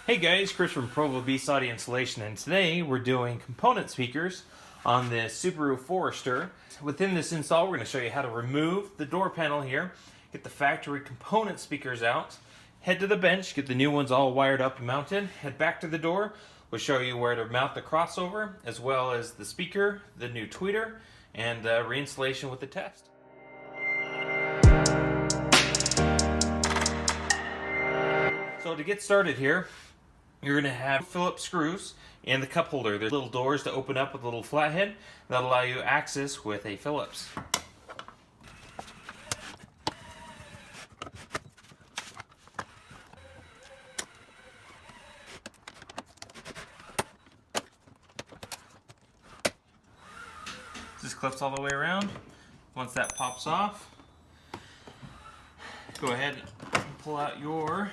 Hey guys, Chris from Provo Beast Audio Installation, and today we're doing component speakers on this Subaru Forester. Within this install, we're going to show you how to remove the door panel here, get the factory component speakers out, head to the bench, get the new ones all wired up and mounted, head back to the door. We'll show you where to mount the crossover, as well as the speaker, the new tweeter, and reinstallation with the test. So to get started here, you're going to have Phillips screws and the cup holder. There's little doors to open up with a little flathead that allow you access with a Phillips. This clips all the way around. Once that pops off, go ahead and pull out your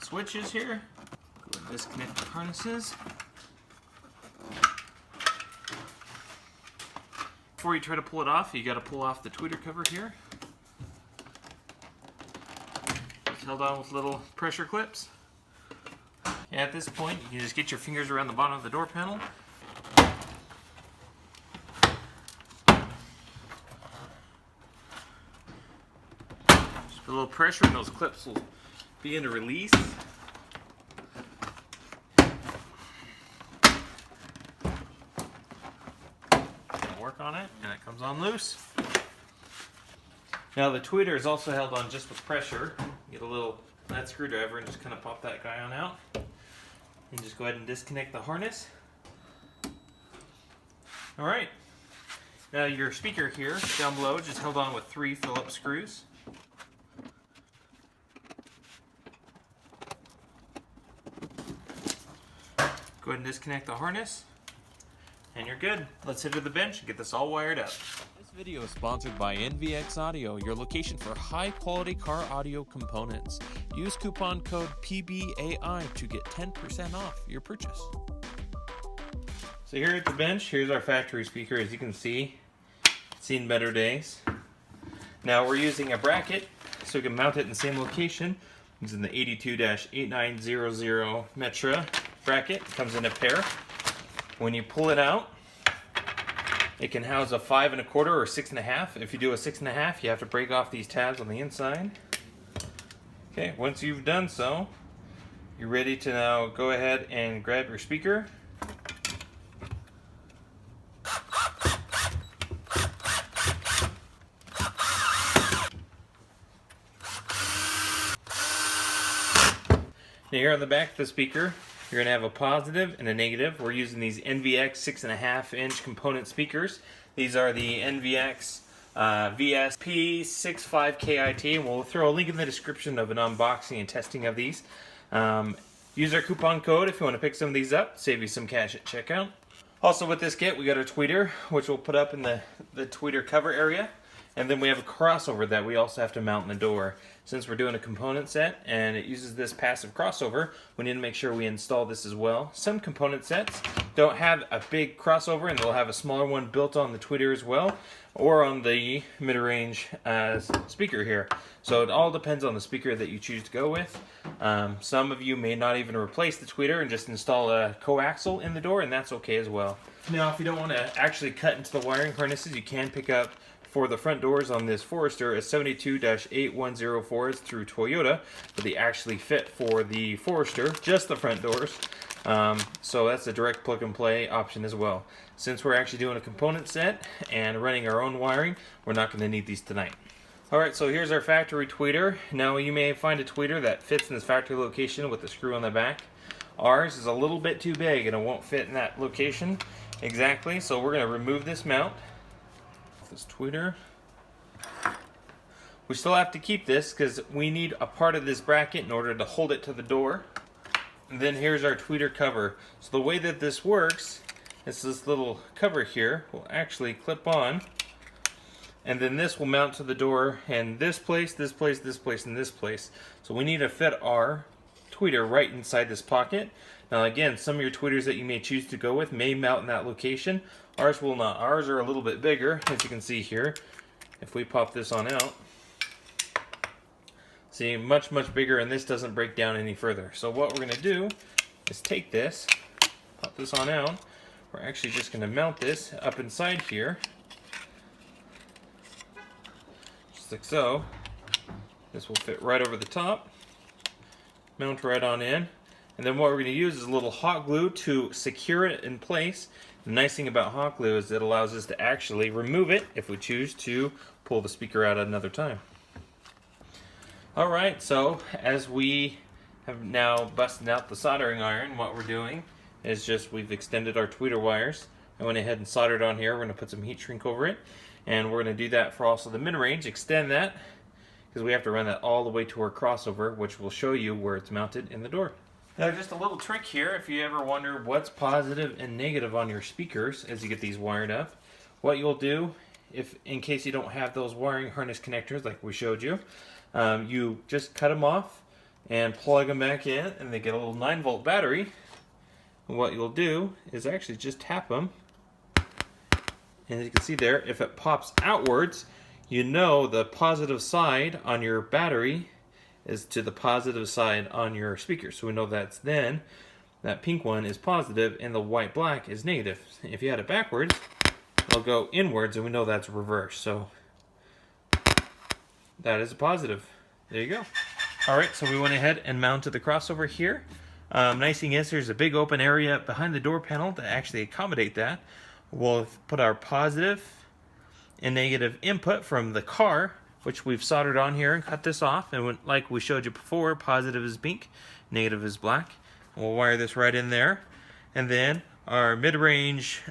switches here. Go and disconnect the harnesses. Before you try to pull it off, you got to pull off the tweeter cover here. It's held on with little pressure clips. And at this point, you can just get your fingers around the bottom of the door panel. Just put a little pressure and those clips will begin to release. Work on it, and it comes on loose. Now the tweeter is also held on just with pressure. Get a little flat screwdriver and just kind of pop that guy on out, and just go ahead and disconnect the harness. All right. Now your speaker here down below just held on with 3 Phillips screws. Go ahead and disconnect the harness, and you're good. Let's head to the bench and get this all wired up. This video is sponsored by NVX Audio, your location for high-quality car audio components. Use coupon code PBAI to get 10% off your purchase. So here at the bench, here's our factory speaker. As you can see, it's seen better days. Now we're using a bracket so we can mount it in the same location. Using the 82-8900 Metra bracket. It comes in a pair. When you pull it out, it can house a 5 1/4 or 6 1/2. If you do a 6 1/2, you have to break off these tabs on the inside. Okay, once you've done so, you're ready to now go ahead and grab your speaker. Now here on the back of the speaker, you're going to have a positive and a negative. We're using these NVX 6 1/2 inch component speakers. These are the NVX VSP65KIT, and we'll throw a link in the description of an unboxing and testing of these. Use our coupon code if you want to pick some of these up, save you some cash at checkout. Also with this kit, we got our tweeter, which we'll put up in the tweeter cover area. And then we have a crossover that we also have to mount in the door. Since we're doing a component set and it uses this passive crossover, we need to make sure we install this as well. Some component sets don't have a big crossover, and they'll have a smaller one built on the tweeter as well, or on the mid-range speaker here. So it all depends on the speaker that you choose to go with. Some of you may not even replace the tweeter and just install a coaxial in the door, and that's okay as well. Now if you don't want to actually cut into the wiring harnesses, you can pick up for the front doors on this Forester a 72-8104 through Toyota, but they actually fit for the Forester, just the front doors. So that's a direct plug and play option as well. Since we're actually doing a component set and running our own wiring, we're not going to need these tonight. Alright, so here's our factory tweeter. Now you may find a tweeter that fits in this factory location with the screw on the back. Ours is a little bit too big and it won't fit in that location exactly, so we're going to remove this mount. This tweeter. We still have to keep this because we need a part of this bracket in order to hold it to the door. And then here's our tweeter cover. So the way that this works is this little cover here will actually clip on, and then this will mount to the door, and this place, this place, this place, and this place. So we need to fit our tweeter right inside this pocket. Now again, some of your tweeters that you may choose to go with may mount in that location. Ours will not. Ours are a little bit bigger, as you can see here. If we pop this on out, See, much bigger, and this doesn't break down any further. So what we're going to do is take this, pop this on out. We're actually just going to mount this up inside here, just like so. This will fit right over the top, mount right on in, and then what we're going to use is a little hot glue to secure it in place. The nice thing about hot glue is it allows us to actually remove it if we choose to pull the speaker out at another time. Alright, so as we have now busted out the soldering iron, what we're doing is just we've extended our tweeter wires. I went ahead and soldered on here. We're going to put some heat shrink over it, and we're going to do that for also the mid-range, extend that, because we have to run that all the way to our crossover, which will show you where it's mounted in the door. Now just a little trick here, if you ever wonder what's positive and negative on your speakers as you get these wired up, what you'll do, if in case you don't have those wiring harness connectors like we showed you, you just cut them off and plug them back in, and they get a little 9-volt battery. And what you'll do is actually just tap them, and as you can see there, if it pops outwards, you know the positive side on your battery is to the positive side on your speaker. So we know that's then, that pink one is positive and the white black is negative. If you had it backwards, it'll go inwards, and we know that's reverse. So that is a positive. There you go. Alright, so we went ahead and mounted the crossover here. Nice thing is there's a big open area behind the door panel to actually accommodate that. We'll put our positive and negative input from the car, which we've soldered on here, and cut this off. And like we showed you before, positive is pink, negative is black. We'll wire this right in there. And then our mid-range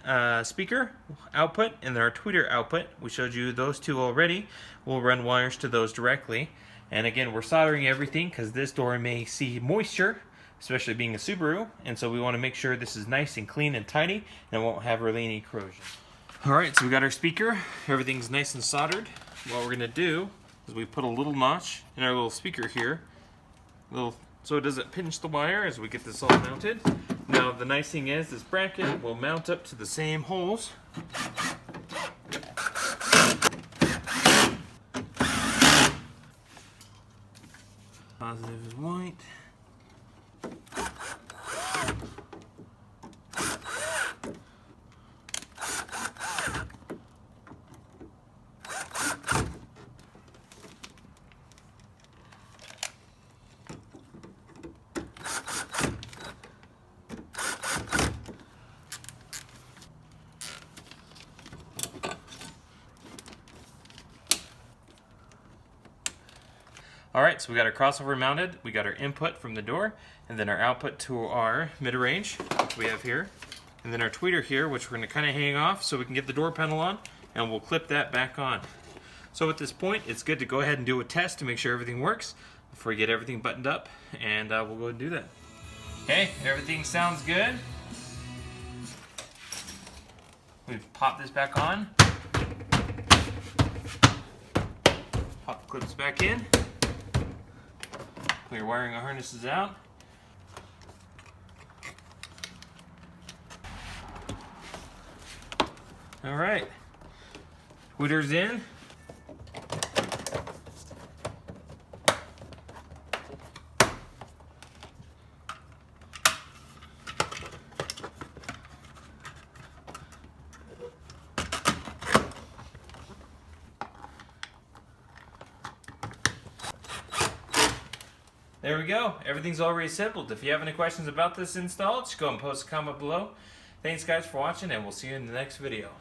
speaker output and then our tweeter output, we showed you those two already. We'll run wires to those directly. And again, we're soldering everything because this door may see moisture, especially being a Subaru, and so we want to make sure this is nice and clean and tidy and it won't have really any corrosion. Alright, so we got our speaker, everything's nice and soldered. What we're going to do is we put a little notch in our little speaker here, so it doesn't pinch the wire as we get this all mounted. Now the nice thing is this bracket will mount up to the same holes. Positive is white. Alright, so we got our crossover mounted, we got our input from the door, and then our output to our mid-range, which we have here, and then our tweeter here, which we're going to kind of hang off so we can get the door panel on, and we'll clip that back on. So at this point, it's good to go ahead and do a test to make sure everything works before we get everything buttoned up, and we'll go ahead and do that. Okay, everything sounds good. We've popped this back on. Pop the clips back in. Pull your wiring harnesses out. Alright. Tweeter's in. There we go. Everything's already assembled. If you have any questions about this install, just go and post a comment below. Thanks guys for watching, and we'll see you in the next video.